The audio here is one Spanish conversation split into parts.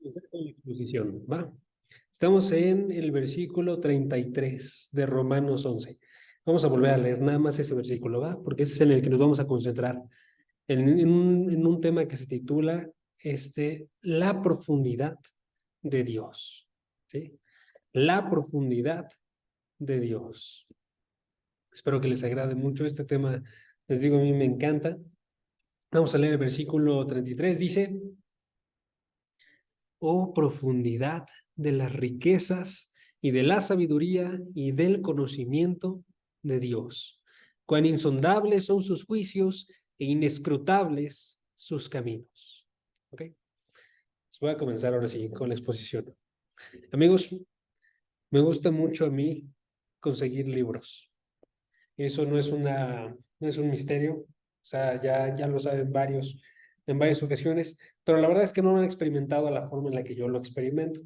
Empezar con la exposición, ¿va? Estamos en el versículo 33 de Romanos 11. Vamos a volver a leer nada más ese versículo, ¿va? Porque ese es en el que nos vamos a concentrar. En un tema que se titula la profundidad de Dios. ¿Sí? La profundidad de Dios. Espero que les agrade mucho este tema. Les digo, a mí me encanta. Vamos a leer el versículo 33. Dice: oh profundidad de las riquezas y de la sabiduría y del conocimiento de Dios. Cuán insondables son sus juicios e inescrutables sus caminos. ¿Ok? Pues voy a comenzar ahora sí con la exposición. Amigos, me gusta mucho a mí conseguir libros. Eso no es un misterio. O sea, ya lo saben varios en varias ocasiones, pero la verdad es que no lo han experimentado a la forma en la que yo lo experimento.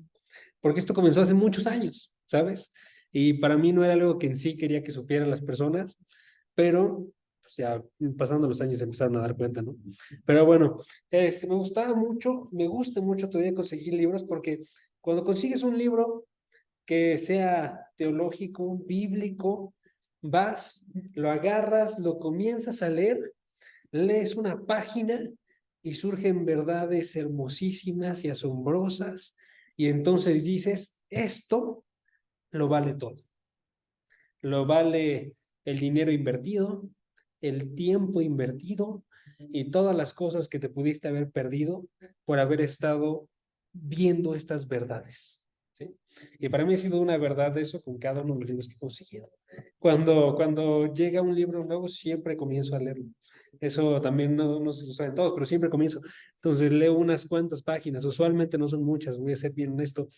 Porque esto comenzó hace muchos años, ¿sabes? Y para mí no era algo que en sí quería que supieran las personas, pero pues ya pasando los años se empezaron a dar cuenta, ¿no? Pero bueno, me gusta mucho todavía conseguir libros porque cuando consigues un libro que sea teológico, bíblico, vas, lo agarras, lo comienzas a leer, lees una página y surgen verdades hermosísimas y asombrosas, y entonces dices, esto lo vale todo. Lo vale el dinero invertido, el tiempo invertido y todas las cosas que te pudiste haber perdido por haber estado viendo estas verdades. ¿Sí? Y para mí ha sido una verdad eso con cada uno de los libros que he conseguido. Cuando llega un libro nuevo, siempre comienzo a leerlo. Eso también no se saben todos, pero siempre comienzo. Entonces leo unas cuantas páginas, usualmente no son muchas, voy a ser bien honesto,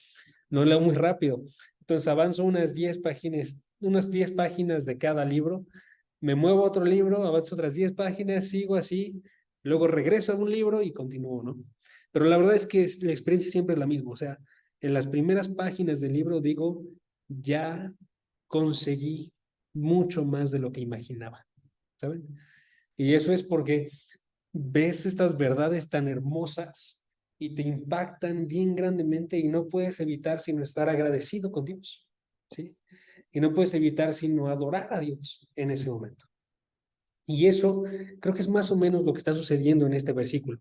no leo muy rápido. Entonces avanzo unas 10 páginas de cada libro, me muevo a otro libro, avanzo otras 10 páginas, sigo así, luego regreso a un libro y continúo, ¿no? Pero la verdad es que la experiencia siempre es la misma, o sea, en las primeras páginas del libro digo, ya conseguí mucho más de lo que imaginaba, ¿saben? Y eso es porque ves estas verdades tan hermosas y te impactan bien grandemente y no puedes evitar sino estar agradecido con Dios, ¿sí? Y no puedes evitar sino adorar a Dios en ese momento. Y eso creo que es más o menos lo que está sucediendo en este versículo.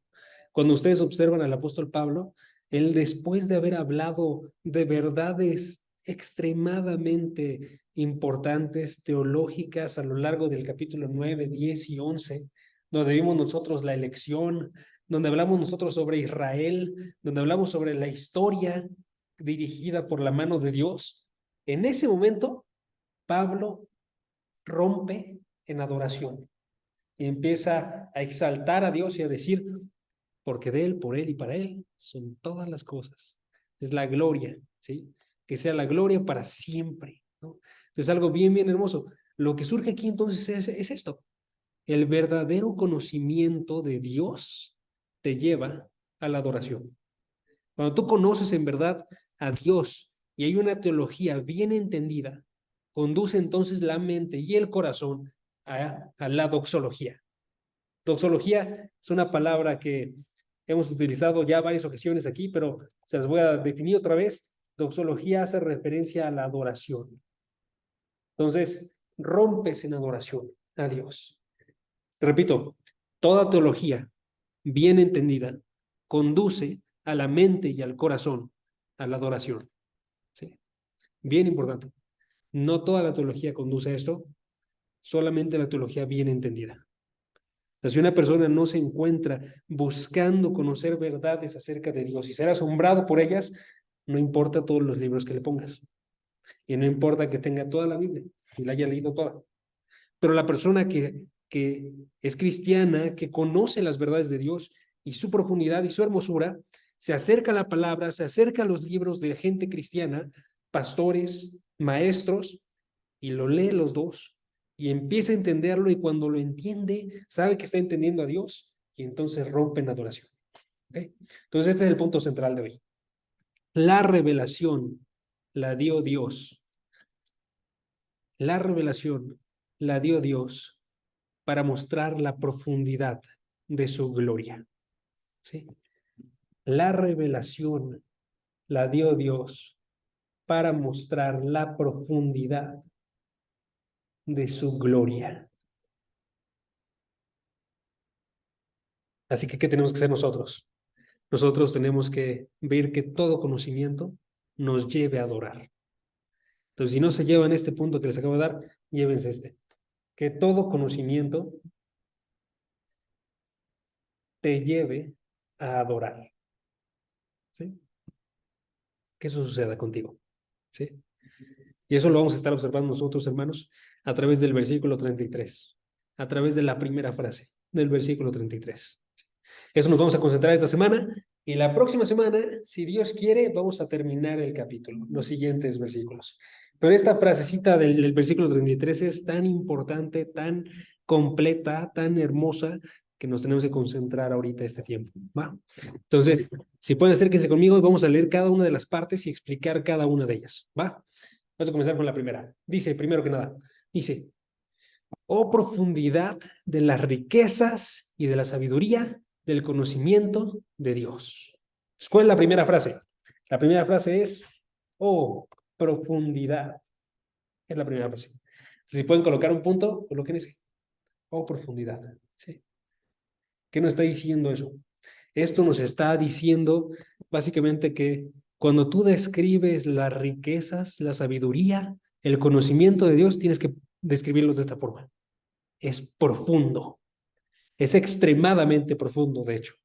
Cuando ustedes observan al apóstol Pablo, él después de haber hablado de verdades extremadamente importantes, teológicas, a lo largo del capítulo 9, 10 y 11, donde vimos nosotros la elección, donde hablamos nosotros sobre Israel, donde hablamos sobre la historia dirigida por la mano de Dios, en ese momento Pablo rompe en adoración y empieza a exaltar a Dios y a decir, porque de Él, por Él y para Él son todas las cosas. Es la gloria, ¿sí? Que sea la gloria para siempre, ¿no? Entonces, algo bien, bien hermoso. Lo que surge aquí entonces es esto. El verdadero conocimiento de Dios te lleva a la adoración. Cuando tú conoces en verdad a Dios y hay una teología bien entendida, conduce entonces la mente y el corazón a la doxología. Doxología es una palabra que hemos utilizado ya varias ocasiones aquí, pero se las voy a definir otra vez. Doxología hace referencia a la adoración. Entonces, rompes en adoración a Dios. Repito, toda teología bien entendida conduce a la mente y al corazón a la adoración. ¿Sí? Bien importante. No toda la teología conduce a esto, solamente la teología bien entendida. Si una persona no se encuentra buscando conocer verdades acerca de Dios y ser asombrado por ellas, no importa todos los libros que le pongas. Y no importa que tenga toda la Biblia y la haya leído toda. Pero la persona que es cristiana, que conoce las verdades de Dios y su profundidad y su hermosura, se acerca a la palabra, se acerca a los libros de gente cristiana, pastores, maestros, y lo lee los dos y empieza a entenderlo, y cuando lo entiende, sabe que está entendiendo a Dios y entonces rompe en adoración. ¿Okay? Entonces este es el punto central de hoy. La revelación la dio Dios. La revelación la dio Dios para mostrar la profundidad de su gloria. ¿Sí? La revelación la dio Dios para mostrar la profundidad de su gloria. Así que, ¿qué tenemos que hacer nosotros? Nosotros tenemos que ver que todo conocimiento nos lleve a adorar. Entonces, si no se llevan este punto que les acabo de dar, llévense este. Que todo conocimiento te lleve a adorar. ¿Sí? Que eso suceda contigo. ¿Sí? Y eso lo vamos a estar observando nosotros, hermanos, a través del versículo 33, a través de la primera frase del versículo 33. Eso nos vamos a concentrar esta semana y la próxima semana, si Dios quiere, vamos a terminar el capítulo, los siguientes versículos. Pero esta frasecita del versículo 33 es tan importante, tan completa, tan hermosa, que nos tenemos que concentrar ahorita este tiempo. ¿Va? Entonces, si pueden acérquense conmigo, vamos a leer cada una de las partes y explicar cada una de ellas. ¿Va? Vamos a comenzar con la primera. Dice, primero que nada, dice, oh profundidad de las riquezas y de la sabiduría del conocimiento de Dios. ¿Cuál es la primera frase? La primera frase es, oh profundidad. Es la primera frase. Si pueden colocar un punto, coloquen ese. Oh profundidad. ¿Sí? ¿Qué nos está diciendo eso? Esto nos está diciendo básicamente que cuando tú describes las riquezas, la sabiduría, el conocimiento de Dios, tienes que describirlos de esta forma. Es profundo. Es extremadamente profundo, de hecho.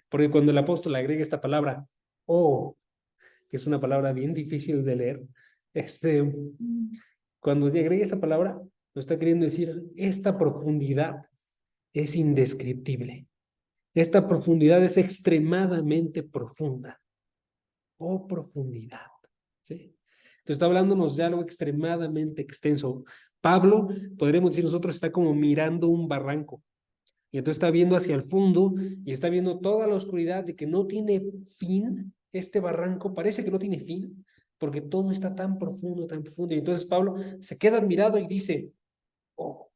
Porque cuando el apóstol agrega esta palabra, oh, que es una palabra bien difícil de leer, cuando agrega esa palabra, lo está queriendo decir, esta profundidad es indescriptible. Esta profundidad es extremadamente profunda. Oh, profundidad. ¿Sí? Entonces está hablándonos de algo extremadamente extenso. Pablo, podríamos decir nosotros, está como mirando un barranco. Y entonces está viendo hacia el fondo y está viendo toda la oscuridad de que no tiene fin. Este barranco parece que no tiene fin porque todo está tan profundo, tan profundo. Y entonces Pablo se queda admirado y dice, oh,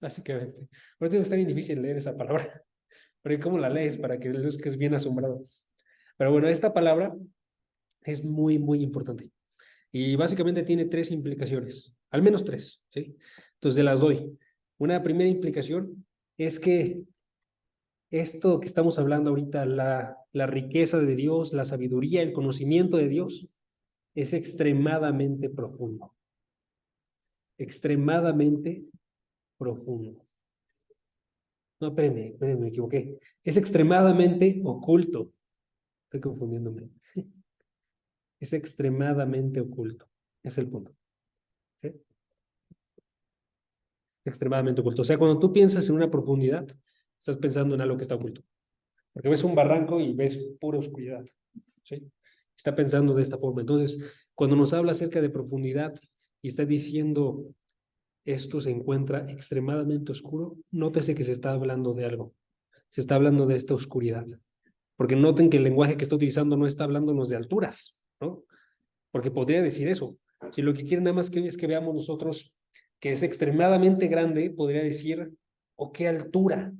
básicamente. Por eso está bien difícil leer esa palabra. Porque ¿cómo la lees para que veas que es bien asombrado? Pero bueno, esta palabra es muy, muy importante. Y básicamente tiene tres implicaciones, al menos tres, ¿sí? Entonces las doy. Una primera implicación es que esto que estamos hablando ahorita, la riqueza de Dios, la sabiduría, el conocimiento de Dios, es extremadamente profundo. Extremadamente profundo. No, espérenme, me equivoqué. Es extremadamente oculto. Estoy confundiéndome. Es extremadamente oculto. Es el punto. ¿Sí? Extremadamente oculto. O sea, cuando tú piensas en una profundidad, estás pensando en algo que está oculto. Porque ves un barranco y ves pura oscuridad. ¿Sí? Está pensando de esta forma. Entonces, cuando nos habla acerca de profundidad y está diciendo esto se encuentra extremadamente oscuro, nótese que se está hablando de algo. Se está hablando de esta oscuridad. Porque noten que el lenguaje que está utilizando no está hablándonos de alturas, ¿no? Porque podría decir eso. Si lo que quieren nada más que es que veamos nosotros que es extremadamente grande, podría decir, o qué altura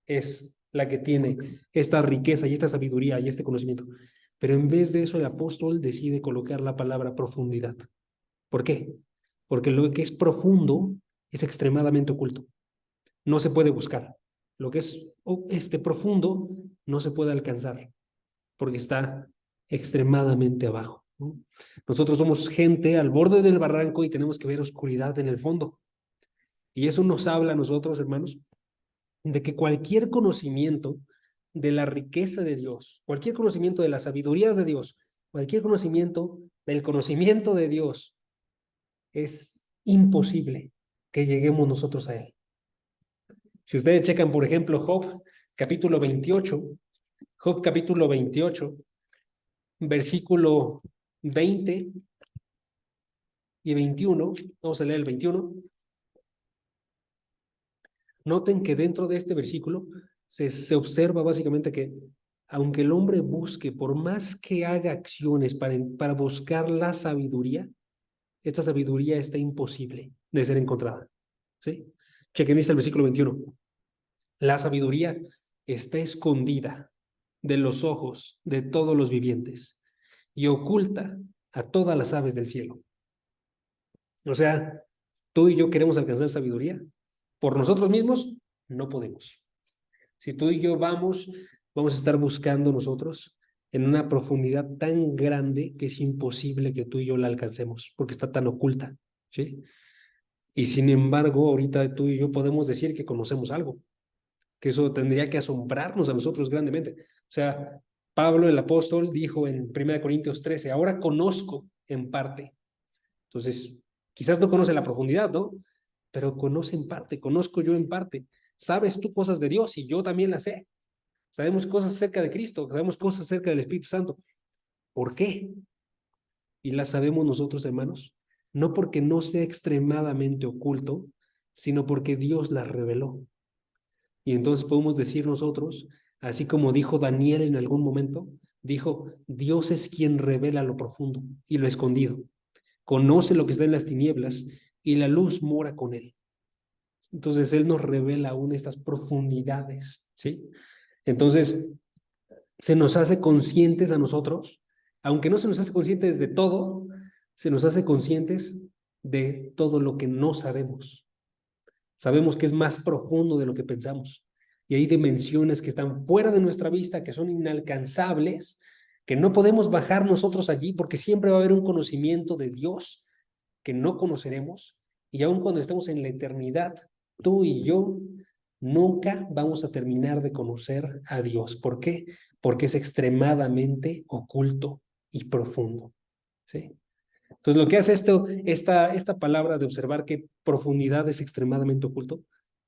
es la que tiene esta riqueza y esta sabiduría y este conocimiento. Pero en vez de eso, el apóstol decide colocar la palabra profundidad. ¿Por qué? Porque lo que es profundo es extremadamente oculto. No se puede buscar. Lo que es profundo no se puede alcanzar porque está extremadamente abajo, ¿no? Nosotros somos gente al borde del barranco y tenemos que ver oscuridad en el fondo. Y eso nos habla a nosotros, hermanos, de que cualquier conocimiento de la riqueza de Dios, cualquier conocimiento de la sabiduría de Dios, cualquier conocimiento del conocimiento de Dios, es imposible que lleguemos nosotros a él. Si ustedes checan, por ejemplo, capítulo 28, Job capítulo 28, versículo 20 y 21, vamos a leer el 21. Noten que dentro de este versículo se observa básicamente que aunque el hombre busque, por más que haga acciones para buscar la sabiduría, esta sabiduría está imposible de ser encontrada. ¿Sí? Chequen, dice el versículo 21. La sabiduría está escondida de los ojos de todos los vivientes y oculta a todas las aves del cielo. O sea, tú y yo queremos alcanzar sabiduría. Por nosotros mismos, no podemos. Si tú y yo vamos a estar buscando nosotros en una profundidad tan grande que es imposible que tú y yo la alcancemos, porque está tan oculta, ¿sí? Y sin embargo, ahorita tú y yo podemos decir que conocemos algo, que eso tendría que asombrarnos a nosotros grandemente. O sea, Pablo el apóstol dijo en 1 Corintios 13, ahora conozco en parte. Entonces, quizás no conoce la profundidad, ¿no? Pero conoce en parte, conozco yo en parte. Sabes tú cosas de Dios y yo también las sé. Sabemos cosas acerca de Cristo, sabemos cosas acerca del Espíritu Santo. ¿Por qué? Y las sabemos nosotros, hermanos, no porque no sea extremadamente oculto, sino porque Dios las reveló. Y entonces podemos decir nosotros, así como dijo Daniel en algún momento, dijo, Dios es quien revela lo profundo y lo escondido. Conoce lo que está en las tinieblas y la luz mora con él. Entonces Él nos revela aún estas profundidades, ¿sí? Entonces, se nos hace conscientes a nosotros, aunque no se nos hace conscientes de todo, se nos hace conscientes de todo lo que no sabemos. Sabemos que es más profundo de lo que pensamos. Y hay dimensiones que están fuera de nuestra vista, que son inalcanzables, que no podemos bajar nosotros allí, porque siempre va a haber un conocimiento de Dios que no conoceremos. Y aun cuando estemos en la eternidad, tú y yo nunca vamos a terminar de conocer a Dios. ¿Por qué? Porque es extremadamente oculto y profundo, ¿sí? Entonces, lo que hace esta palabra de observar que profundidad es extremadamente oculto,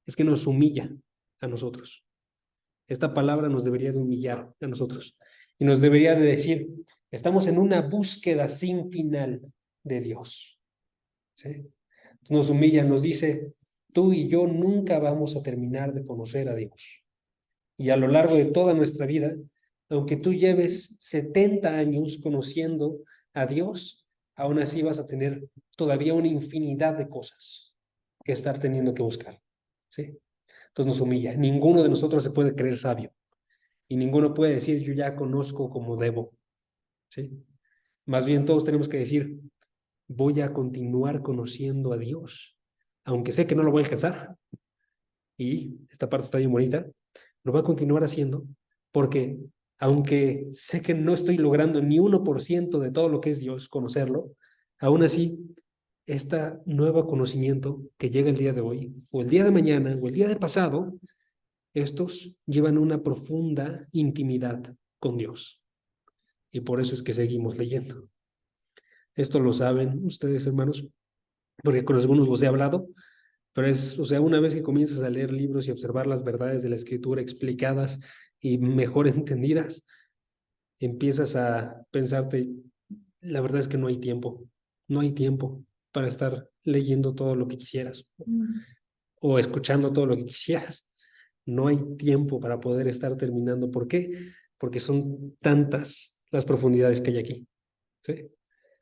es que nos humilla a nosotros. Esta palabra nos debería de humillar a nosotros y nos debería de decir, estamos en una búsqueda sin final de Dios, ¿sí? Nos humilla, nos dice, tú y yo nunca vamos a terminar de conocer a Dios. Y a lo largo de toda nuestra vida, aunque tú lleves 70 años conociendo a Dios, aún así vas a tener todavía una infinidad de cosas que estar teniendo que buscar, ¿sí? Entonces nos humilla. Ninguno de nosotros se puede creer sabio y ninguno puede decir yo ya conozco como debo, ¿sí? Más bien todos tenemos que decir voy a continuar conociendo a Dios, aunque sé que no lo voy a alcanzar. Y esta parte está bien bonita, lo voy a continuar haciendo porque aunque sé que no estoy logrando ni 1% de todo lo que es Dios, conocerlo, aún así, este nuevo conocimiento que llega el día de hoy, o el día de mañana, o el día de pasado, estos llevan una profunda intimidad con Dios. Y por eso es que seguimos leyendo. Esto lo saben ustedes, hermanos, porque con algunos os he hablado, pero es, o sea, una vez que comienzas a leer libros y observar las verdades de la escritura explicadas y mejor entendidas, empiezas a pensarte, la verdad es que no hay tiempo para estar leyendo todo lo que quisieras o escuchando todo lo que quisieras. No hay tiempo para poder estar terminando. ¿Por qué? Porque son tantas las profundidades que hay aquí, ¿sí?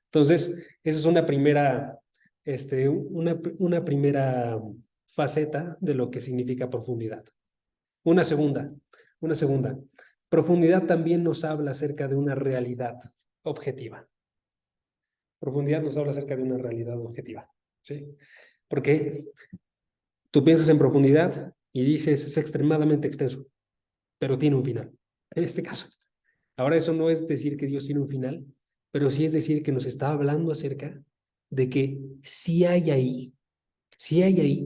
Entonces, esa es una primera faceta de lo que significa profundidad. Una segunda, una segunda. Profundidad también nos habla acerca de una realidad objetiva. Profundidad nos habla acerca de una realidad objetiva, ¿sí? Porque tú piensas en profundidad y dices es extremadamente extenso, pero tiene un final. En este caso. Ahora, eso no es decir que Dios tiene un final, pero sí es decir que nos está hablando acerca de que sí hay ahí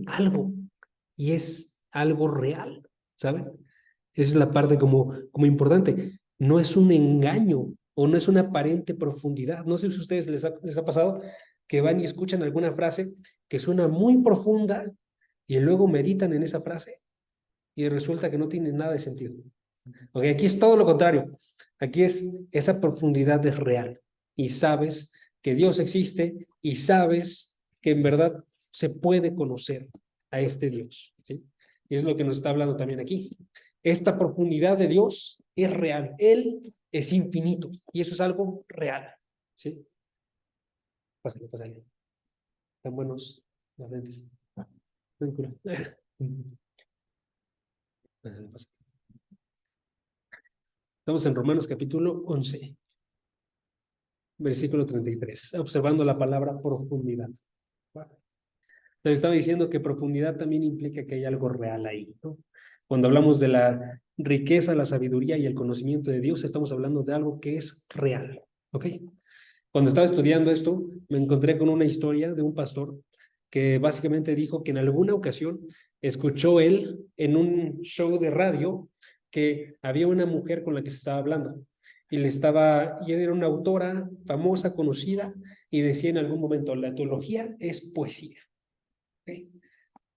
algo, y es algo real, ¿saben? Esa es la parte como importante. No es un engaño o no es una aparente profundidad. No sé si a ustedes les ha pasado que van y escuchan alguna frase que suena muy profunda y luego meditan en esa frase y resulta que no tiene nada de sentido. Okay, aquí es todo lo contrario. Aquí esa profundidad es real y sabes que Dios existe y sabes que en verdad se puede conocer a este Dios, ¿sí? Y es lo que nos está hablando también aquí. Esta profundidad de Dios es real. Él es infinito y eso es algo real, ¿sí? Pásale, pásale. Están buenos los lentes. Pásale, pásale. Estamos en Romanos capítulo 11, versículo 33, observando la palabra profundidad. Les estaba diciendo que profundidad también implica que hay algo real ahí, ¿no? Cuando hablamos de la riqueza, la sabiduría y el conocimiento de Dios, estamos hablando de algo que es real, ¿ok? Cuando estaba estudiando esto, me encontré con una historia de un pastor que básicamente dijo que en alguna ocasión escuchó él en un show de radio que había una mujer con la que se estaba hablando y y ella era una autora famosa, conocida, y decía en algún momento, la teología es poesía. ¿Okay?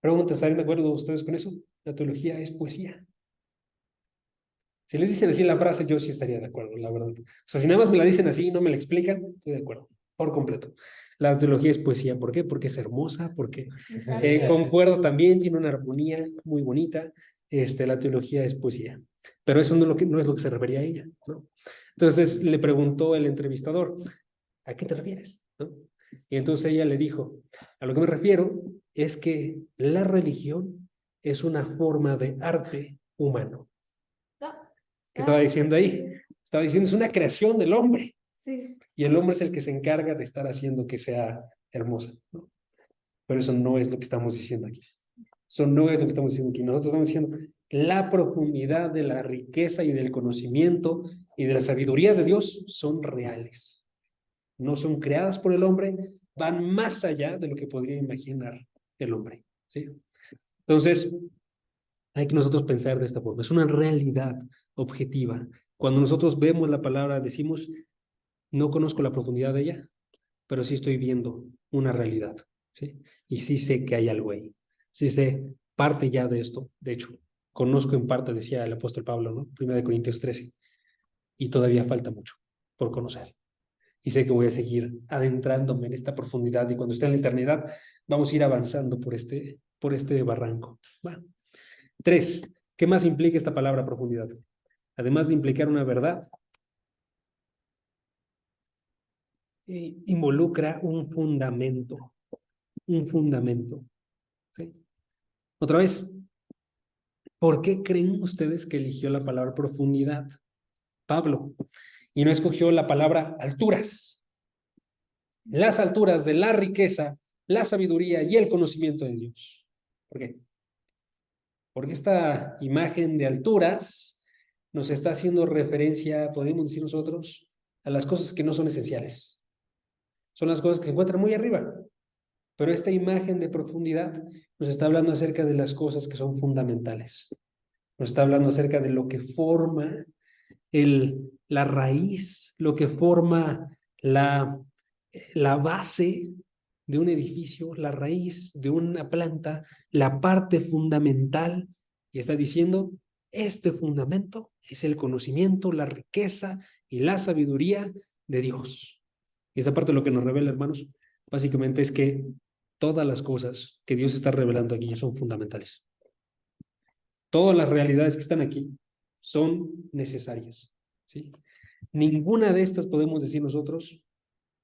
Pregunta, ¿están de acuerdo ustedes con eso? La teología es poesía. Si les dicen así la frase, yo sí estaría de acuerdo, la verdad. O sea, si nada más me la dicen así y no me la explican, estoy de acuerdo, por completo. La teología es poesía. ¿Por qué? Porque es hermosa, porque concuerdo también, tiene una armonía muy bonita. La teología es poesía. Pero eso no es lo que se refería a ella, ¿no? Entonces le preguntó el entrevistador, ¿a qué te refieres? ¿No? Y entonces ella le dijo, a lo que me refiero es que la religión es una forma de arte humano. ¿Qué estaba diciendo ahí? Estaba diciendo, es una creación del hombre. Sí. Y el hombre es el que se encarga de estar haciendo que sea hermosa, ¿no? Pero eso no es lo que estamos diciendo aquí. Eso no es lo que estamos diciendo aquí. Nosotros estamos diciendo la profundidad de la riqueza y del conocimiento y de la sabiduría de Dios son reales. No son creadas por el hombre, van más allá de lo que podría imaginar el hombre, ¿sí? Entonces, hay que nosotros pensar de esta forma. Es una realidad objetiva. Cuando nosotros vemos la palabra, decimos, no conozco la profundidad de ella, pero sí estoy viendo una realidad, ¿sí? Y sí sé que hay algo ahí. Sí sé parte ya de esto. De hecho, conozco en parte, decía el apóstol Pablo, ¿no? 1 Corintios 13. Y todavía falta mucho por conocer. Y sé que voy a seguir adentrándome en esta profundidad y cuando esté en la eternidad vamos a ir avanzando por este barranco. Bueno. 3. ¿Qué más implica esta palabra profundidad? Además de implicar una verdad, involucra un fundamento. Un fundamento. ¿Sí? Otra vez, ¿por qué creen ustedes que eligió la palabra profundidad Pablo y no escogió la palabra alturas? Las alturas de la riqueza, la sabiduría y el conocimiento de Dios. ¿Por qué? Porque esta imagen de alturas nos está haciendo referencia, podemos decir nosotros, a las cosas que no son esenciales. Son las cosas que se encuentran muy arriba. Pero esta imagen de profundidad nos está hablando acerca de las cosas que son fundamentales. Nos está hablando acerca de lo que forma la raíz, lo que forma la base de un edificio, la raíz de una planta, la parte fundamental. Y está diciendo, este fundamento es el conocimiento, la riqueza y la sabiduría de Dios. Y esa parte lo que nos revela, hermanos, básicamente es que todas las cosas que Dios está revelando aquí son fundamentales. Todas las realidades que están aquí son necesarias, ¿sí? Ninguna de estas podemos decir nosotros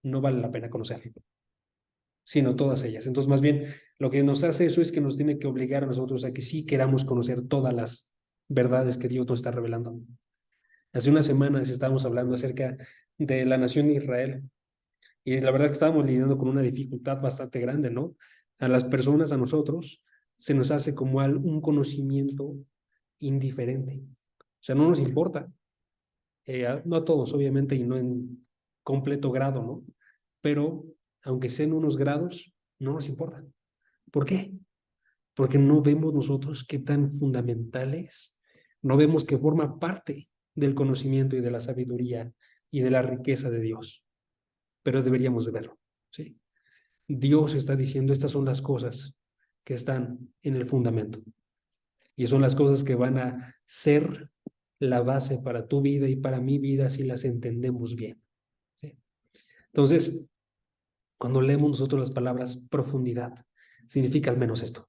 no vale la pena conocer, sino todas ellas. Entonces, más bien, lo que nos hace eso es que nos tiene que obligar a nosotros a que sí queramos conocer todas las verdades que Dios nos está revelando. Hace unas semanas estábamos hablando acerca de la nación de Israel y la verdad que estábamos lidiando con una dificultad bastante grande, ¿no? A las personas, a nosotros, se nos hace como un conocimiento indiferente. O sea, no nos importa. No a todos, obviamente, y no en completo grado, ¿no? Pero, aunque sean unos grados, no nos importa. ¿Por qué? Porque no vemos nosotros qué tan fundamental es. No vemos que forma parte del conocimiento y de la sabiduría y de la riqueza de Dios. Pero deberíamos de verlo, ¿sí? Dios está diciendo, estas son las cosas que están en el fundamento. Y son las cosas que van a ser la base para tu vida y para mi vida si las entendemos bien, ¿sí? Entonces, cuando leemos nosotros las palabras profundidad, significa al menos esto.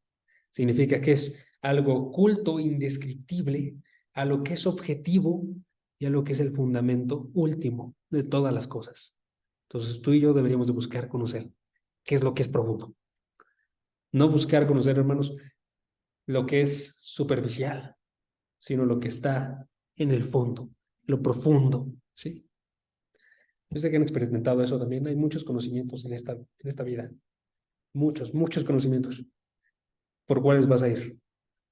Significa que es algo oculto, indescriptible, a lo que es objetivo y a lo que es el fundamento último de todas las cosas. Entonces, tú y yo deberíamos de buscar conocer qué es lo que es profundo. No buscar conocer, hermanos, lo que es superficial, sino lo que está en el fondo, lo profundo, ¿sí? Yo sé que han experimentado eso también. Hay muchos conocimientos en esta vida. Muchos conocimientos. ¿Por cuáles vas a ir?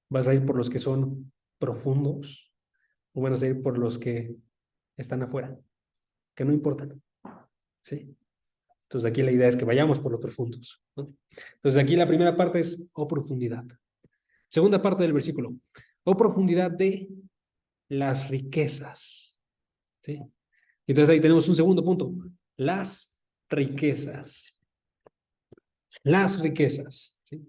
¿Vas a ir por los que son profundos o van a ir por los que están afuera, que no importan? ¿Sí? Entonces aquí la idea es que vayamos por los profundos, ¿no? Entonces aquí la primera parte es, oh profundidad. Segunda parte del versículo, oh profundidad de las riquezas, ¿sí? Entonces ahí tenemos un segundo punto, las riquezas. Las riquezas, ¿sí?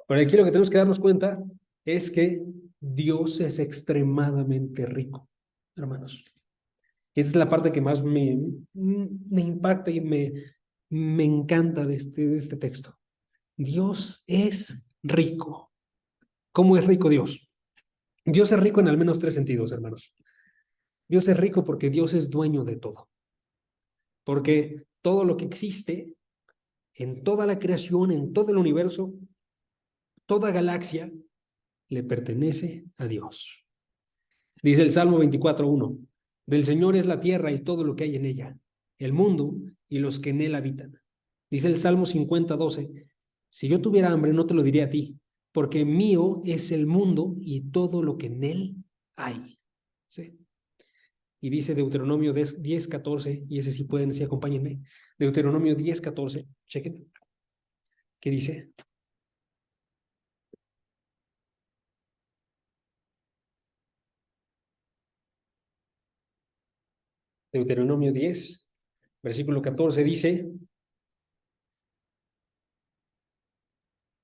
Pero aquí lo que tenemos que darnos cuenta es que Dios es extremadamente rico, hermanos. Esa es la parte que más me impacta y me encanta de este texto. Dios es rico. ¿Cómo es rico Dios? Dios es rico en al menos tres sentidos, hermanos. Dios es rico porque Dios es dueño de todo. Porque todo lo que existe en toda la creación, en todo el universo, toda galaxia, le pertenece a Dios. Dice el Salmo 24:1, del Señor es la tierra y todo lo que hay en ella, el mundo y los que en él habitan. Dice el Salmo 50:12, si yo tuviera hambre no te lo diría a ti, porque mío es el mundo y todo lo que en él hay. ¿Sí? Y dice Deuteronomio 10:14, y ese sí pueden, sí acompáñenme. Deuteronomio 10:14, chequen. ¿Qué dice? Deuteronomio 10, versículo 14 dice,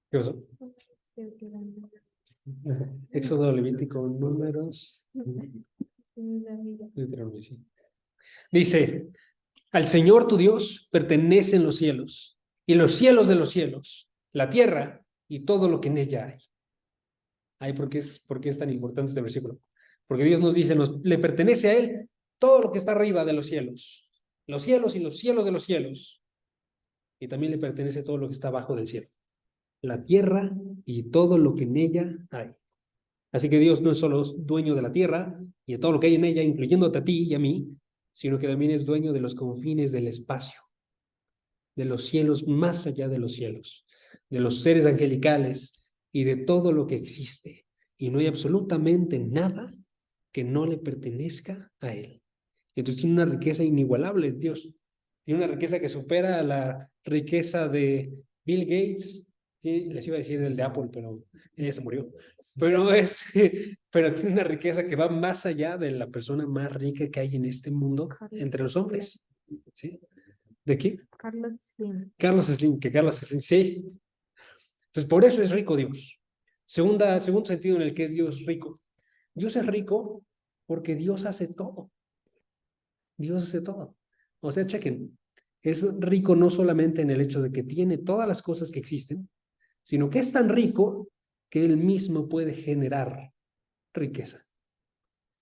¿qué pasó? Éxodo, Levítico, Números, Deuteronomio, sí. Dice, al Señor tu Dios pertenecen los cielos y los cielos de los cielos, la tierra y todo lo que en ella hay. Ay, ¿por qué es tan importante este versículo? Porque Dios nos dice, le pertenece a Él todo lo que está arriba de los cielos y los cielos de los cielos, y también le pertenece todo lo que está abajo del cielo, la tierra y todo lo que en ella hay. Así que Dios no es solo dueño de la tierra y de todo lo que hay en ella, incluyéndote a ti y a mí, sino que también es dueño de los confines del espacio, de los cielos más allá de los cielos, de los seres angelicales y de todo lo que existe. Y no hay absolutamente nada que no le pertenezca a Él. Entonces tiene una riqueza inigualable, Dios. Tiene una riqueza que supera a la riqueza de Bill Gates. Sí, les iba a decir el de Apple, pero ella se murió. Pero tiene una riqueza que va más allá de la persona más rica que hay en este mundo entre los hombres. ¿Sí? ¿De qué? Carlos Slim. Carlos Slim, que Carlos Slim, sí. Entonces, por eso es rico Dios. Segundo sentido en el que es Dios rico. Dios es rico porque Dios hace todo. Dios hace todo. O sea, chequen, es rico no solamente en el hecho de que tiene todas las cosas que existen, sino que es tan rico que Él mismo puede generar riqueza.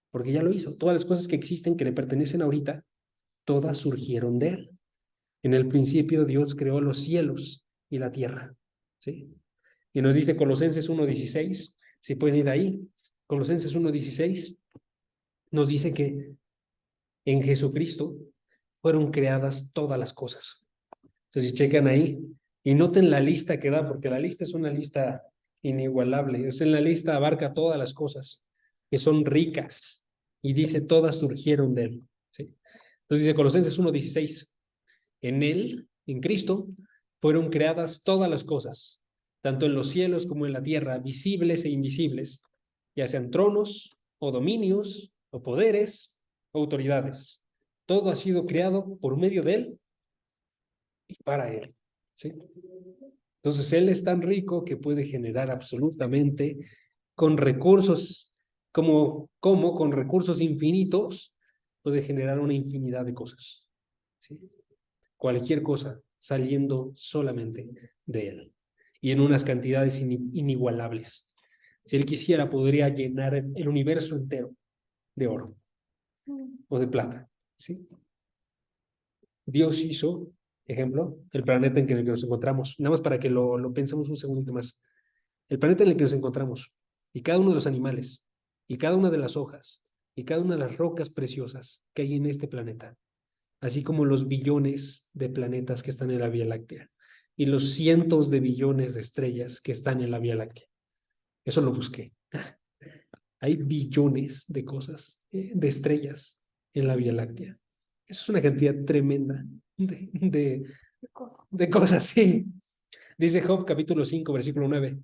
Porque ya lo hizo. Todas las cosas que existen, que le pertenecen ahorita, todas surgieron de Él. En el principio Dios creó los cielos y la tierra. ¿Sí? Y nos dice Colosenses 1:16, si pueden ir ahí, Colosenses 1:16, nos dice que en Jesucristo fueron creadas todas las cosas. Entonces, si checan ahí y noten la lista que da, porque la lista es una lista inigualable. En la lista abarca todas las cosas que son ricas y dice todas surgieron de Él. ¿Sí? Entonces dice Colosenses 1:16, en Él, en Cristo, fueron creadas todas las cosas, tanto en los cielos como en la tierra, visibles e invisibles, ya sean tronos o dominios o poderes o autoridades. Todo ha sido creado por medio de Él y para Él. ¿Sí? Entonces, Él es tan rico que puede generar absolutamente con recursos, como con recursos infinitos, puede generar una infinidad de cosas. ¿Sí? Cualquier cosa saliendo solamente de Él y en unas cantidades inigualables. Si Él quisiera, podría llenar el universo entero de oro o de plata. ¿Sí? Dios hizo, ejemplo, el planeta en el que nos encontramos. Nada más para que lo pensemos un segundito más. El planeta en el que nos encontramos y cada uno de los animales y cada una de las hojas y cada una de las rocas preciosas que hay en este planeta, así como los billones de planetas que están en la Vía Láctea y los cientos de billones de estrellas que están en la Vía Láctea. Eso lo busqué. Hay billones de cosas, de estrellas en la Vía Láctea. Eso es una cantidad tremenda de cosas, sí. Dice Job capítulo 5, versículo 9.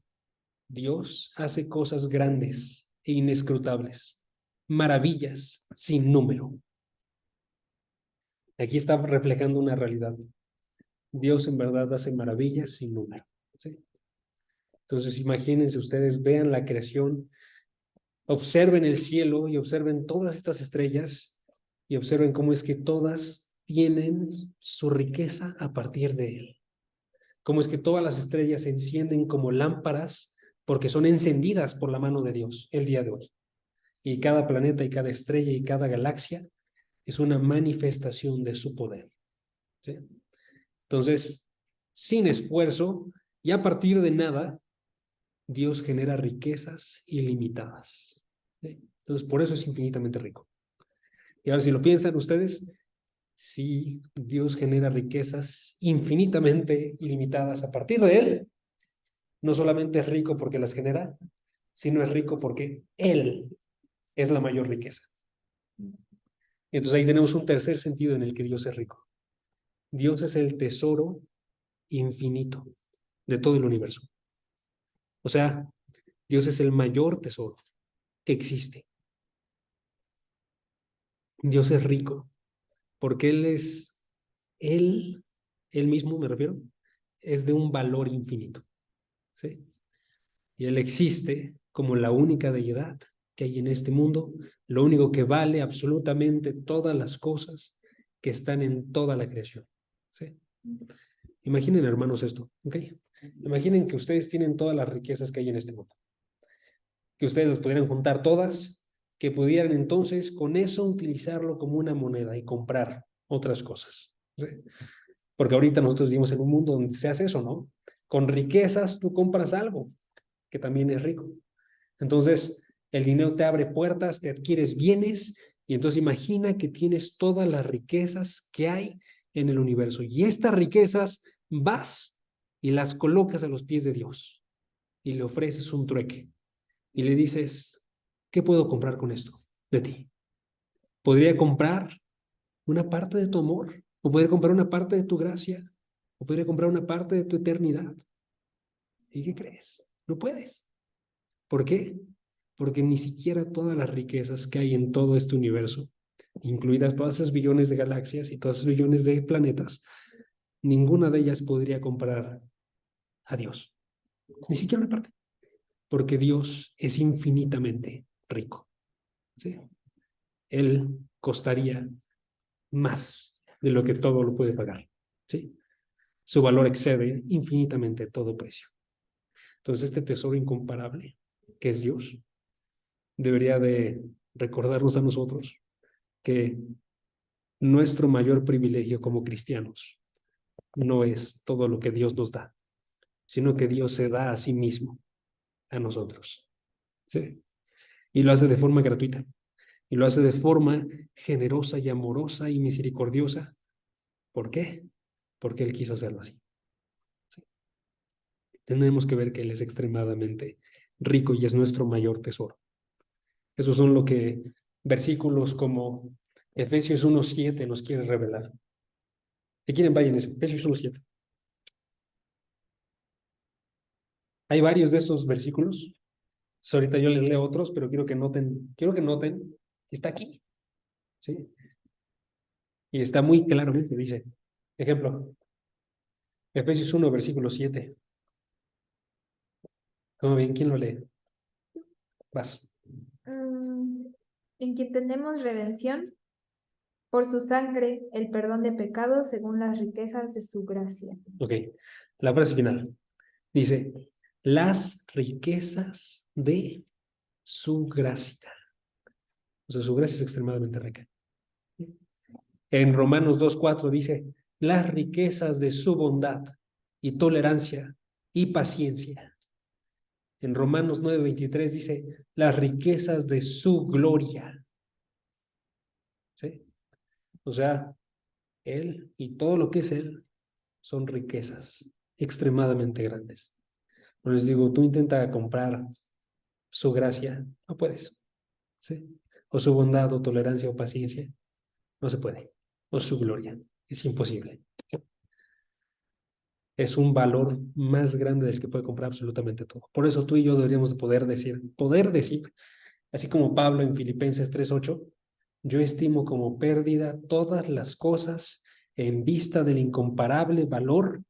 Dios hace cosas grandes e inescrutables, maravillas sin número. Aquí está reflejando una realidad. Dios en verdad hace maravillas sin número. ¿Sí? Entonces imagínense ustedes, vean la creación, observen el cielo y observen todas estas estrellas y observen cómo es que todas tienen su riqueza a partir de él. Cómo es que todas las estrellas se encienden como lámparas porque son encendidas por la mano de Dios el día de hoy. Y cada planeta y cada estrella y cada galaxia es una manifestación de su poder. ¿Sí? Entonces, sin esfuerzo y a partir de nada, Dios genera riquezas ilimitadas. ¿Sí? Entonces, por eso es infinitamente rico. Y ahora, si lo piensan ustedes, si Dios genera riquezas infinitamente ilimitadas a partir de él, no solamente es rico porque las genera, sino es rico porque él es la mayor riqueza. Y entonces ahí tenemos un tercer sentido en el que Dios es rico. Dios es el tesoro infinito de todo el universo. O sea, Dios es el mayor tesoro que existe. Dios es rico porque Él mismo me refiero, es de un valor infinito. ¿Sí? Y Él existe como la única deidad que hay en este mundo, lo único que vale absolutamente todas las cosas que están en toda la creación. ¿Sí? Imaginen, hermanos, esto, ¿ok? Imaginen que ustedes tienen todas las riquezas que hay en este mundo, que ustedes las pudieran juntar todas, que pudieran entonces con eso utilizarlo como una moneda y comprar otras cosas. ¿Sí? Porque ahorita nosotros vivimos en un mundo donde se hace eso, ¿no? Con riquezas tú compras algo que también es rico. Entonces, el dinero te abre puertas, te adquieres bienes, y entonces imagina que tienes todas las riquezas que hay en el universo. Y estas riquezas vas y las colocas a los pies de Dios y le ofreces un trueque y le dices, ¿qué puedo comprar con esto de ti? Podría comprar una parte de tu amor, o podría comprar una parte de tu gracia, o podría comprar una parte de tu eternidad. ¿Y qué crees? No puedes. ¿Por qué? Porque ni siquiera todas las riquezas que hay en todo este universo, incluidas todas esas billones de galaxias y todos esos billones de planetas, ninguna de ellas podría comprar a Dios. Ni siquiera una parte. Porque Dios es infinitamente rico. ¿Sí? Él costaría más de lo que todo lo puede pagar. ¿Sí? Su valor excede infinitamente todo precio. Entonces, este tesoro incomparable, que es Dios, debería de recordarnos a nosotros que nuestro mayor privilegio como cristianos no es todo lo que Dios nos da, sino que Dios se da a sí mismo, a nosotros. ¿Sí? Y lo hace de forma gratuita. Y lo hace de forma generosa y amorosa y misericordiosa. ¿Por qué? Porque Él quiso hacerlo así. ¿Sí? Tenemos que ver que Él es extremadamente rico y es nuestro mayor tesoro. Esos son lo que versículos como Efesios 1:7 nos quiere revelar. Si quieren, vayan a Efesios 1:7. Hay varios de esos versículos. Ahorita yo les leo otros, pero quiero que noten que está aquí. ¿Sí? Y está muy claramente, dice. Ejemplo, Efesios 1, versículo 7. ¿Cómo bien? ¿Quién lo lee? Vas. En quien tenemos redención por su sangre, el perdón de pecados según las riquezas de su gracia. Ok. La frase final. Dice, las riquezas de su gracia. O sea, su gracia es extremadamente rica. En Romanos 2:4 dice, las riquezas de su bondad y tolerancia y paciencia. En Romanos 9:23 dice, las riquezas de su gloria. O sea, Él y todo lo que es Él son riquezas extremadamente grandes. No les digo, tú intenta comprar su gracia, no puedes, ¿sí? O su bondad o tolerancia o paciencia, no se puede. O su gloria, es imposible. Es un valor más grande del que puede comprar absolutamente todo. Por eso tú y yo deberíamos de poder decir, así como Pablo en Filipenses 3:8, yo estimo como pérdida todas las cosas en vista del incomparable valor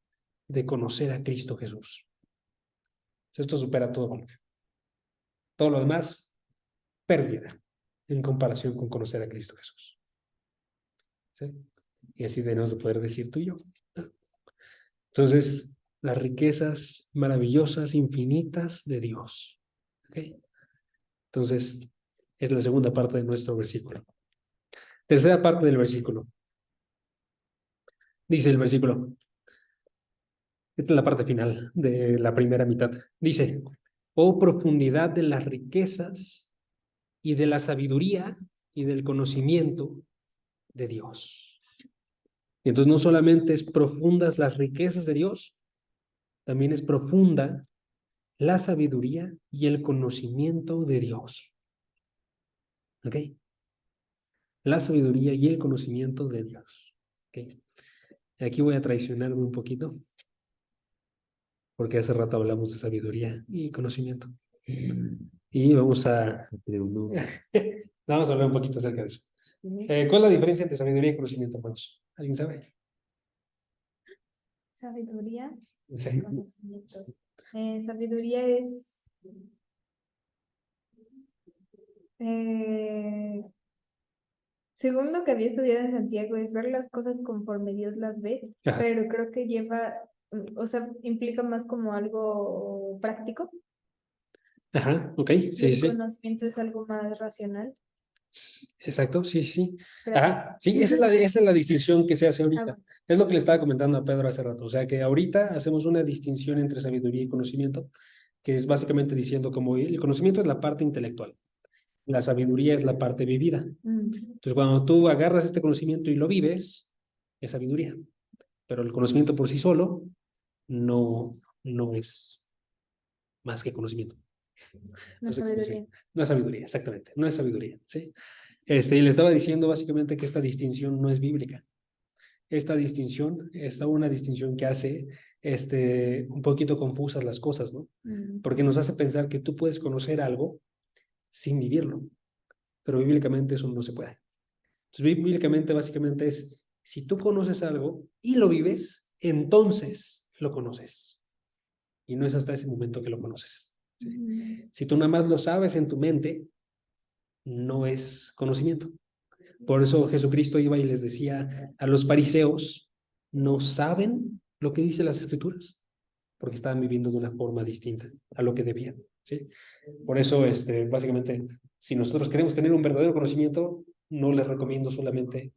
de conocer a Cristo Jesús. Esto supera todo valor. Todo lo demás, pérdida en comparación con conocer a Cristo Jesús. ¿Sí? Y así debemos de poder decir tú y yo. Entonces, las riquezas maravillosas, infinitas de Dios. ¿Ok? Entonces, es la segunda parte de nuestro versículo. Tercera parte del versículo. Dice el versículo, esta es la parte final de la primera mitad. Dice, oh profundidad de las riquezas y de la sabiduría y del conocimiento de Dios. Y entonces no solamente es profundas las riquezas de Dios, también es profunda la sabiduría y el conocimiento de Dios. ¿Ok? La sabiduría y el conocimiento de Dios. ¿Ok? Aquí voy a traicionarme un poquito, porque hace rato hablamos de sabiduría y conocimiento. Y vamos a hablar un poquito acerca de eso. ¿Cuál es la diferencia entre sabiduría y conocimiento, hermanos? ¿Alguien sabe? Sabiduría, Sí. conocimiento. Sabiduría es según lo que había estudiado en Santiago, es ver las cosas conforme Dios las ve, Ajá, pero creo que lleva, o sea, implica más como algo práctico ajá, ok, y sí, sí, el sí. conocimiento es algo más racional. Exacto, sí, sí. Creo. Ajá, sí, esa es la distinción que se hace Ah, ahorita. bueno. Es lo que le estaba comentando a Pedro hace rato. O sea, que ahorita hacemos una distinción entre sabiduría y conocimiento, que es básicamente diciendo como el conocimiento es la parte intelectual, la sabiduría es la parte vivida. Entonces, cuando tú agarras este conocimiento y lo vives, es sabiduría. Pero el conocimiento por sí solo no es más que conocimiento. La No sé cómo sabiduría. decir. No es sabiduría, exactamente. No es sabiduría, ¿sí? Y le estaba diciendo básicamente que esta distinción no es bíblica. Esta distinción, una distinción que hace un poquito confusas las cosas, ¿no? Porque nos hace pensar que tú puedes conocer algo sin vivirlo, pero bíblicamente eso no se puede. Entonces, bíblicamente básicamente es, si tú conoces algo y lo vives, entonces lo conoces. Y no es hasta ese momento que lo conoces. ¿Sí? Si tú nada más lo sabes en tu mente, no es conocimiento. Por eso Jesucristo iba y les decía a los fariseos, no saben lo que dicen las escrituras, porque estaban viviendo de una forma distinta a lo que debían. ¿Sí? Por eso, básicamente, si nosotros queremos tener un verdadero conocimiento, no les recomiendo solamente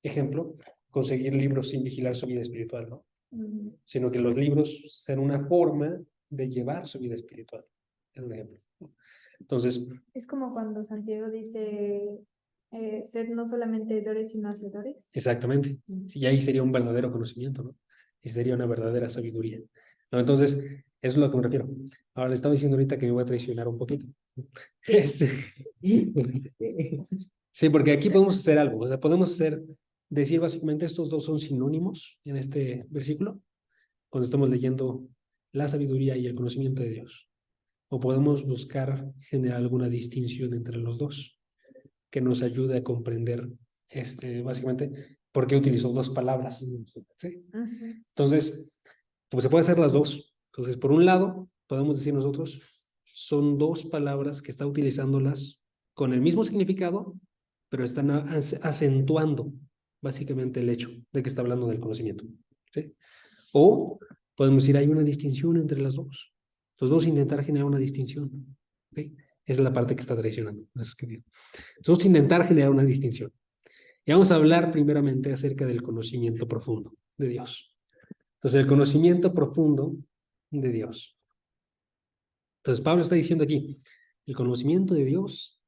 ejemplo, conseguir libros sin vigilar su vida espiritual, ¿no? Sino que los libros sean una forma de llevar su vida espiritual. Es un ejemplo. Entonces, Es como cuando Santiago dice, sed no solamente oidores, sino hacedores. exactamente. Y ahí sería un verdadero conocimiento, ¿no? Y sería una verdadera sabiduría. ¿No? Entonces, eso es lo que me refiero. Ahora le estaba diciendo ahorita que me voy a traicionar un poquito. Este... Sí, porque aquí podemos hacer algo. O sea, podemos decir básicamente estos dos son sinónimos en este versículo, cuando estamos leyendo la sabiduría y el conocimiento de Dios. O podemos buscar generar alguna distinción entre los dos que nos ayude a comprender básicamente por qué utilizó dos palabras. ¿Sí? Entonces, pues se puede hacer las dos. Entonces, por un lado, podemos decir nosotros, son dos palabras que está utilizándolas con el mismo significado, pero están acentuando básicamente el hecho de que está hablando del conocimiento. ¿Sí? O podemos decir, hay una distinción entre las dos. Entonces vamos a intentar generar una distinción. ¿Okay? Esa es la parte que está traicionando. Entonces vamos a intentar generar una distinción. Y vamos a hablar primeramente acerca del conocimiento profundo de Dios. Entonces, el conocimiento profundo de Dios. Entonces, Pablo está diciendo aquí, el conocimiento de Dios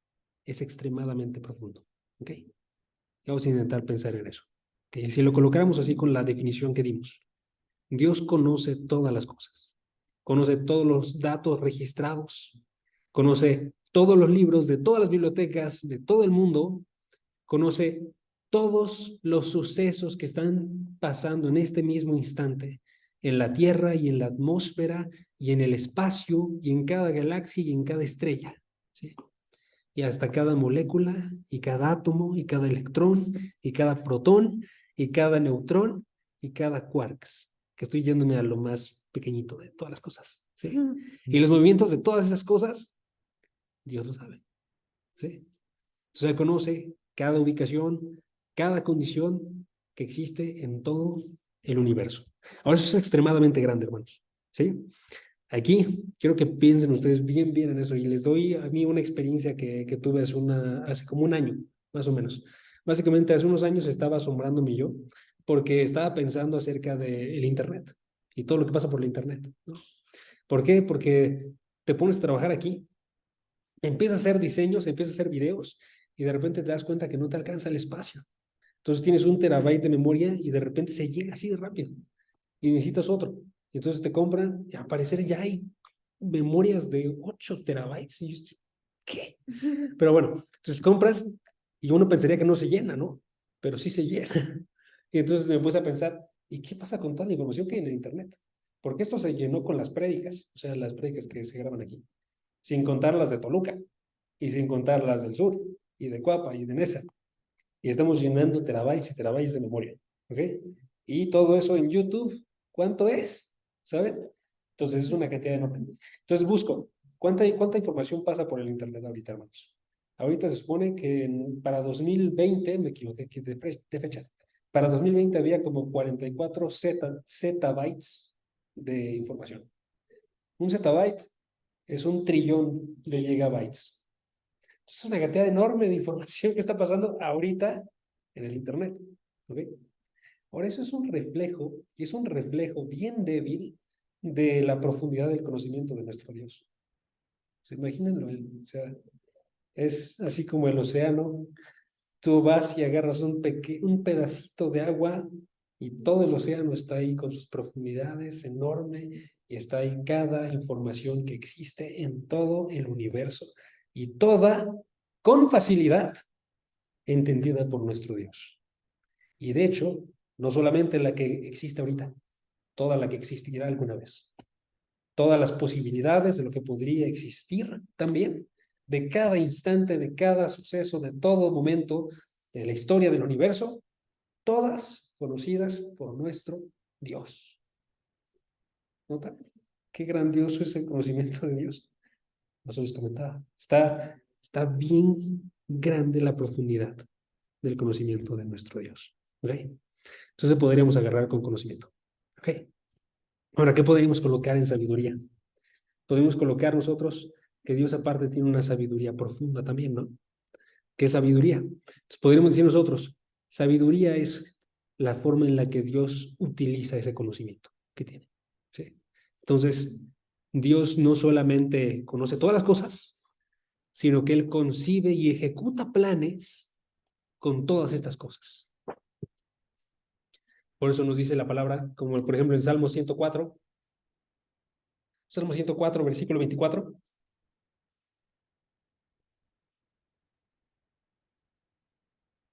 es extremadamente profundo. ¿Ok? Vamos a intentar pensar en eso. ¿Okay? Si lo colocáramos así con la definición que dimos, Dios conoce todas las cosas, conoce todos los datos registrados, conoce todos los libros de todas las bibliotecas de todo el mundo, conoce todos los sucesos que están pasando en este mismo instante, en la Tierra y en la atmósfera y en el espacio y en cada galaxia y en cada estrella, ¿sí? Y hasta cada molécula y cada átomo y cada electrón y cada protón y cada neutrón y cada quarks, que estoy yéndome a lo más pequeñito de todas las cosas, ¿sí? Y los movimientos de todas esas cosas, Dios lo sabe, ¿sí? Entonces Él conoce cada ubicación, cada condición que existe en todo el universo. Ahora, eso es extremadamente grande, hermanos, ¿sí? Aquí quiero que piensen ustedes bien en eso y les doy a mí una experiencia que tuve hace como un año, más o menos. Básicamente, hace unos años estaba asombrándome yo porque estaba pensando acerca del Internet y todo lo que pasa por el Internet, ¿no? ¿Por qué? Porque te pones a trabajar aquí, empiezas a hacer diseños, empiezas a hacer videos y de repente te das cuenta que no te alcanza el espacio. Entonces tienes 1 terabyte de memoria y de repente se llega así de rápido y necesitas otro. Y entonces te compran y al parecer ya hay memorias de 8 terabytes. Y yo estoy, ¿qué? Pero bueno, entonces compras y uno pensaría que no se llena, ¿no? Pero sí se llena. Y entonces me puse a pensar, ¿y qué pasa con toda la información que hay en el Internet? Porque esto se llenó con las prédicas, o sea, las prédicas que se graban aquí, sin contar las de Toluca y sin contar las del sur y de Cuapa y de Nesa. Y estamos llenando terabytes y terabytes de memoria, ¿ok? Y todo eso en YouTube, ¿cuánto es? ¿Saben? Entonces es una cantidad enorme. Entonces busco, ¿cuánta información pasa por el Internet ahorita, hermanos? Ahorita se supone que para 2020, me equivoqué aquí de fecha, para 2020 había como 44 zettabytes de información. Un zettabyte es 1 trillón de gigabytes. Es una cantidad enorme de información que está pasando ahorita en el Internet. ¿Ok? Ahora, eso es un reflejo, y es un reflejo bien débil de la profundidad del conocimiento de nuestro Dios. O sea, imagínenlo, o sea, es así como el océano. Tú vas y agarras un pedacito de agua y todo el océano está ahí con sus profundidades enorme y está ahí cada información que existe en todo el universo y toda con facilidad entendida por nuestro Dios. Y de hecho, no solamente la que existe ahorita, toda la que existirá alguna vez. Todas las posibilidades de lo que podría existir también, de cada instante, de cada suceso, de todo momento de la historia del universo, todas conocidas por nuestro Dios. ¿Notan? Qué grandioso es el conocimiento de Dios. Nos hemos comentado. Está bien grande la profundidad del conocimiento de nuestro Dios. ¿Ok? Entonces podríamos agarrar con conocimiento. ¿Ok? Ahora, ¿qué podríamos colocar en sabiduría? Podemos colocar nosotros que Dios aparte tiene una sabiduría profunda también, ¿no? ¿Qué es sabiduría? Entonces podríamos decir nosotros, sabiduría es la forma en la que Dios utiliza ese conocimiento que tiene. ¿Sí? Entonces, Dios no solamente conoce todas las cosas, sino que Él concibe y ejecuta planes con todas estas cosas. Por eso nos dice la palabra, como por ejemplo en Salmo 104, versículo 24.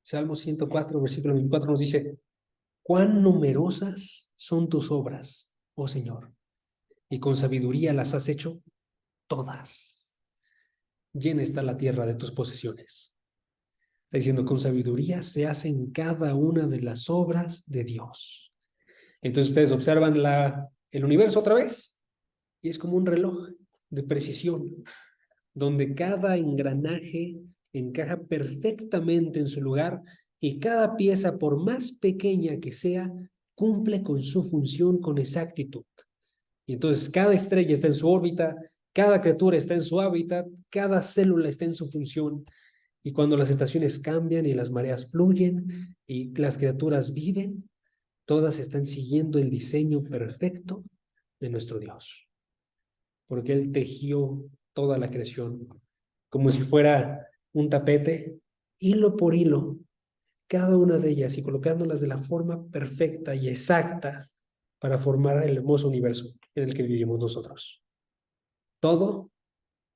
Salmo 104, versículo 24 nos dice, cuán numerosas son tus obras, oh Señor, y con sabiduría las has hecho todas. Llena está la tierra de tus posesiones. Está diciendo, con sabiduría se hacen cada una de las obras de Dios. Entonces ustedes observan el universo otra vez, y es como un reloj de precisión, donde cada engranaje encaja perfectamente en su lugar y cada pieza, por más pequeña que sea, cumple con su función con exactitud. Y entonces cada estrella está en su órbita, cada criatura está en su hábitat, cada célula está en su función. Y cuando las estaciones cambian y las mareas fluyen y las criaturas viven, todas están siguiendo el diseño perfecto de nuestro Dios. Porque Él tejió toda la creación como si fuera un tapete, hilo por hilo. cada una de ellas y colocándolas de la forma perfecta y exacta para formar el hermoso universo en el que vivimos nosotros. Todo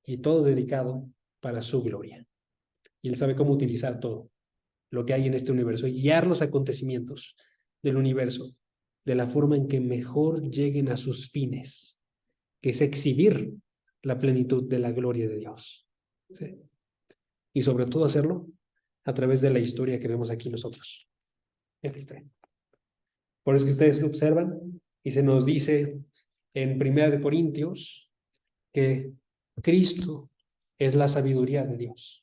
y todo dedicado para su gloria. Y Él sabe cómo utilizar todo lo que hay en este universo y guiar los acontecimientos del universo de la forma en que mejor lleguen a sus fines, que es exhibir la plenitud de la gloria de Dios. ¿Sí? Y sobre todo hacerlo a través de la historia que vemos aquí nosotros. Esta historia. Por eso que ustedes lo observan y se nos dice en 1 Corintios que Cristo es la sabiduría de Dios.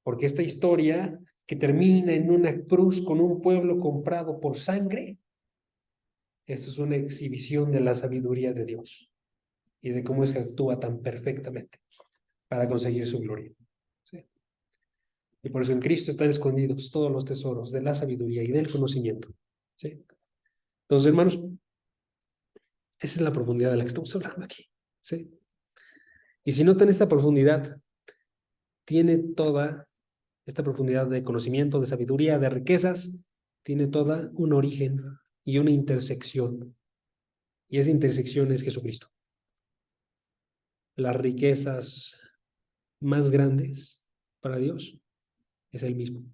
Porque esta historia que termina en una cruz con un pueblo comprado por sangre, esta es una exhibición de la sabiduría de Dios y de cómo es que actúa tan perfectamente para conseguir su gloria. ¿Sí? Y por eso en Cristo están escondidos todos los tesoros de la sabiduría y del conocimiento. ¿Sí? Entonces, hermanos, esa es la profundidad de la que estamos hablando aquí. ¿Sí? Y si notan esta profundidad, tiene toda esta profundidad de conocimiento, de sabiduría, de riquezas, tiene toda un origen y una intersección. Y esa intersección es Jesucristo. Las riquezas más grandes para Dios es Él mismo.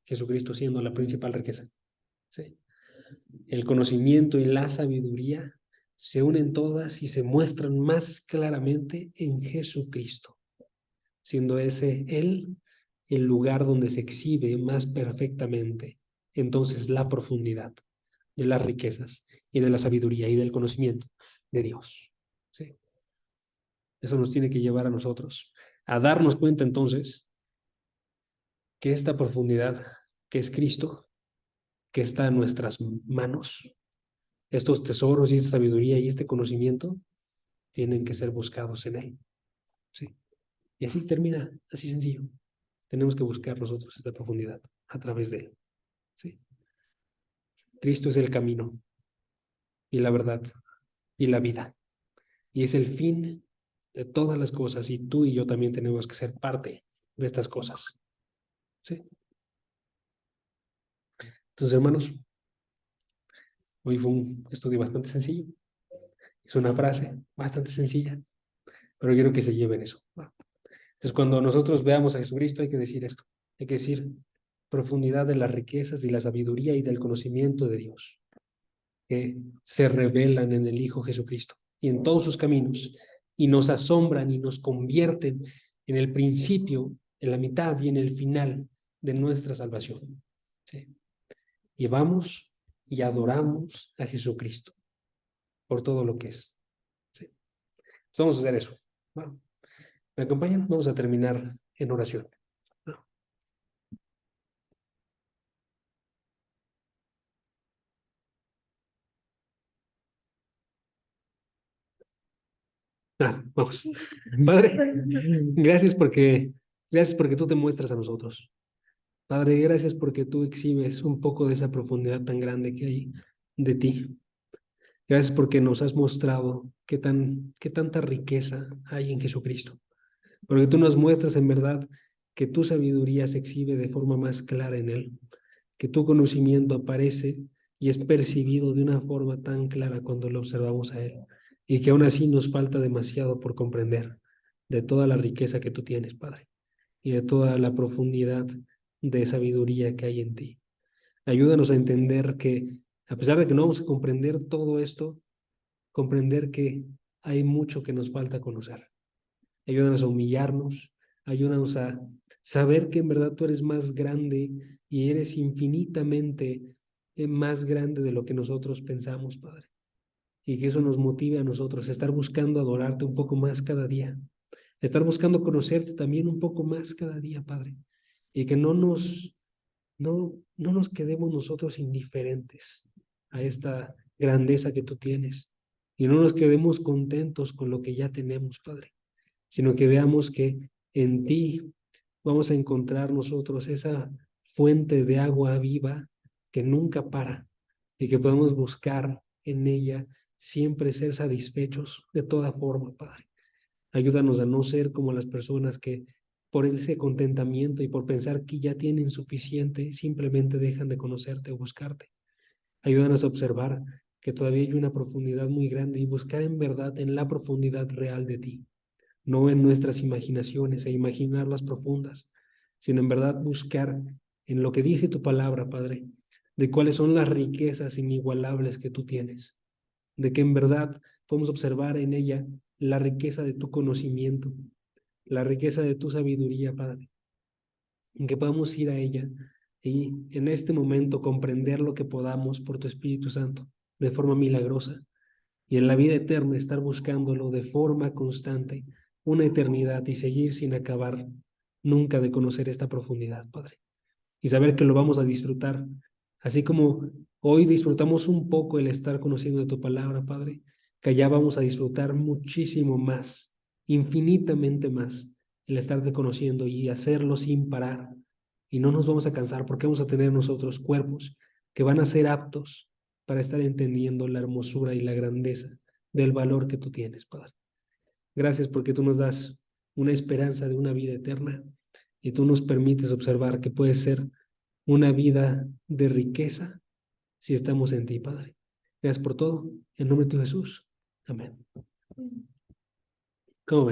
Jesucristo siendo la principal riqueza. ¿Sí? El conocimiento y la sabiduría se unen todas y se muestran más claramente en Jesucristo, siendo ese Él el lugar donde se exhibe más perfectamente entonces la profundidad de las riquezas y de la sabiduría y del conocimiento de Dios. ¿Sí? Eso nos tiene que llevar a nosotros a darnos cuenta entonces que esta profundidad que es Cristo, que está en nuestras manos, estos tesoros y esta sabiduría y este conocimiento tienen que ser buscados en Él. ¿Sí? Y así termina, así sencillo. Tenemos que buscar nosotros esta profundidad a través de Él. ¿Sí? Cristo es el camino y la verdad y la vida. Y es el fin de todas las cosas y tú y yo también tenemos que ser parte de estas cosas. ¿Sí? Entonces, hermanos, hoy fue un estudio bastante sencillo. Es una frase bastante sencilla, pero quiero que se lleven eso. Entonces, cuando nosotros veamos a Jesucristo, hay que decir esto. Hay que decir profundidad de las riquezas y la sabiduría y del conocimiento de Dios, que se revelan en el Hijo Jesucristo y en todos sus caminos, y nos asombran y nos convierten en el principio, en la mitad y en el final de nuestra salvación. ¿Sí? Y vamos y adoramos a Jesucristo por todo lo que es. ¿Sí? Entonces vamos a hacer eso. Bueno, ¿me acompañan? Vamos a terminar en oración. Vamos. Padre, gracias porque tú te muestras a nosotros. Padre, gracias porque tú exhibes un poco de esa profundidad tan grande que hay de ti. Gracias porque nos has mostrado qué tanta riqueza hay en Jesucristo. Porque tú nos muestras en verdad que tu sabiduría se exhibe de forma más clara en Él, que tu conocimiento aparece y es percibido de una forma tan clara cuando lo observamos a Él, y que aún así nos falta demasiado por comprender de toda la riqueza que tú tienes, Padre, y de toda la profundidad de sabiduría que hay en ti. Ayúdanos a entender que, a pesar de que no vamos a comprender todo esto, comprender que hay mucho que nos falta conocer. Ayúdanos a humillarnos, ayúdanos a saber que en verdad tú eres más grande y eres infinitamente más grande de lo que nosotros pensamos, Padre. Y que eso nos motive a nosotros a estar buscando adorarte un poco más cada día, a estar buscando conocerte también un poco más cada día, Padre. Y que no nos quedemos nosotros indiferentes a esta grandeza que tú tienes. Y no nos quedemos contentos con lo que ya tenemos, Padre, sino que veamos que en ti vamos a encontrar nosotros esa fuente de agua viva que nunca para y que podemos buscar en ella siempre ser satisfechos de toda forma, Padre. Ayúdanos a no ser como las personas que por ese contentamiento y por pensar que ya tienen suficiente, simplemente dejan de conocerte o buscarte. Ayúdanos a observar que todavía hay una profundidad muy grande y buscar en verdad en la profundidad real de ti, no en nuestras imaginaciones e imaginarlas profundas, sino en verdad buscar en lo que dice tu palabra, Padre, de cuáles son las riquezas inigualables que tú tienes, de que en verdad podemos observar en ella la riqueza de tu conocimiento, la riqueza de tu sabiduría, Padre, en que podamos ir a ella y en este momento comprender lo que podamos por tu Espíritu Santo de forma milagrosa y en la vida eterna estar buscándolo de forma constante, una eternidad y seguir sin acabar nunca de conocer esta profundidad, Padre, y saber que lo vamos a disfrutar, así como hoy disfrutamos un poco el estar conociendo de tu palabra, Padre, que allá vamos a disfrutar muchísimo más, infinitamente más, el estarte conociendo y hacerlo sin parar. Y no nos vamos a cansar porque vamos a tener nosotros cuerpos que van a ser aptos para estar entendiendo la hermosura y la grandeza del valor que tú tienes, Padre. Gracias porque tú nos das una esperanza de una vida eterna y tú nos permites observar que puede ser una vida de riqueza si estamos en ti, Padre. Gracias por todo. En nombre de tu Jesús. Amén. ¿Cómo ven?